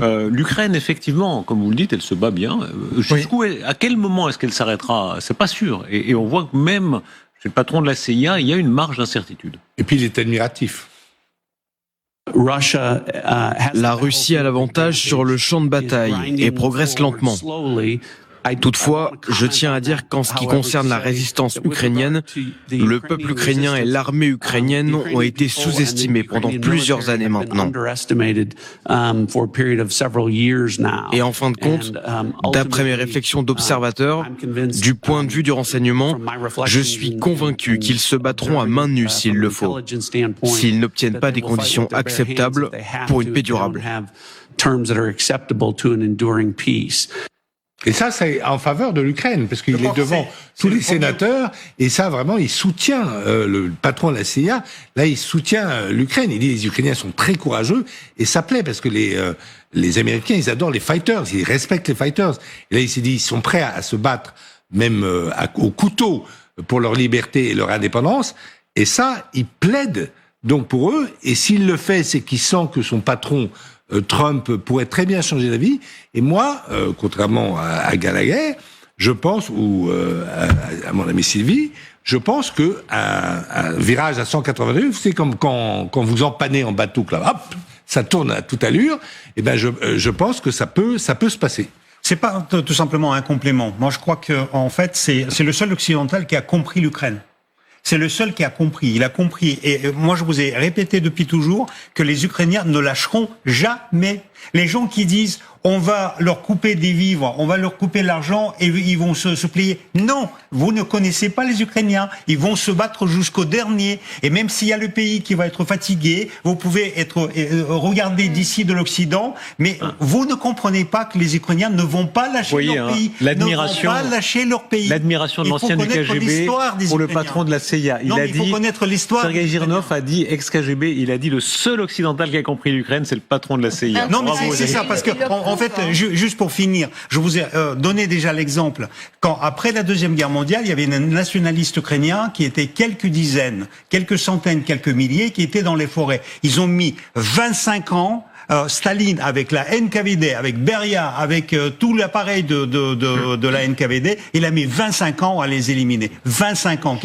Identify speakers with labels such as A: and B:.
A: L'Ukraine, effectivement, comme vous le dites, elle se bat bien. À quel moment est-ce qu'elle s'arrêtera? C'est pas sûr. Et on voit que même chez le patron de la CIA, il y a une marge d'incertitude.
B: Et puis il est admiratif.
C: La Russie a l'avantage sur le champ de bataille et progresse lentement. Toutefois, je tiens à dire qu'en ce qui concerne la résistance ukrainienne, le peuple ukrainien et l'armée ukrainienne ont été sous-estimés pendant plusieurs années maintenant. Et en fin de compte, d'après mes réflexions d'observateur, du point de vue du renseignement, je suis convaincu qu'ils se battront à main nue s'il le faut, s'ils n'obtiennent pas des conditions acceptables pour une paix durable.
B: Et ça, c'est en faveur de l'Ukraine, parce qu'il est devant tous les sénateurs, et ça, vraiment, il soutient le patron de la CIA. Là, il soutient l'Ukraine. Il dit les Ukrainiens sont très courageux, et ça plaît, parce que les Américains, ils adorent les fighters, ils respectent les fighters. Et là, il s'est dit, ils sont prêts à se battre, même au couteau, pour leur liberté et leur indépendance. Et ça, il plaide donc pour eux, et s'il le fait, c'est qu'il sent que son patron Trump pourrait très bien changer d'avis. Et moi, contrairement à Gallagher, je pense, ou à mon ami Sylvie, je pense que un virage à 182, c'est comme quand vous empannez en bateau, que là, hop, ça tourne à toute allure. Et ben, je pense que ça peut se passer.
D: C'est pas tout simplement un complément. Moi, je crois que en fait, c'est le seul occidental qui a compris l'Ukraine. C'est le seul qui a compris. Il a compris. Et moi, je vous ai répété depuis toujours que les Ukrainiens ne lâcheront jamais. Les gens qui disent on va leur couper des vivres, on va leur couper l'argent et ils vont se plier. Non, vous ne connaissez pas les Ukrainiens. Ils vont se battre jusqu'au dernier. Et même s'il y a le pays qui va être fatigué, vous pouvez regarder d'ici de l'Occident, mais vous ne comprenez pas que les Ukrainiens ne vont pas lâcher leur pays.
A: L'admiration,
D: ne vont pas lâcher leur pays.
A: L'admiration de l'ancien du KGB pour le patron de la CIA.
D: Il faut connaître l'histoire.
A: Sergei Girnov a dit, ex-KGB, il a dit le seul occidental qui a compris l'Ukraine, c'est le patron de la CIA.
D: Non, mais c'est ça, parce que en fait, juste pour finir, je vous ai donné déjà l'exemple. Quand après la Deuxième Guerre mondiale, il y avait un nationaliste ukrainien qui était quelques dizaines, quelques centaines, quelques milliers, qui étaient dans les forêts. Ils ont mis 25 ans. Staline, avec la NKVD, avec Beria, avec tout l'appareil de la NKVD, il a mis 25 ans à les éliminer. 25 ans.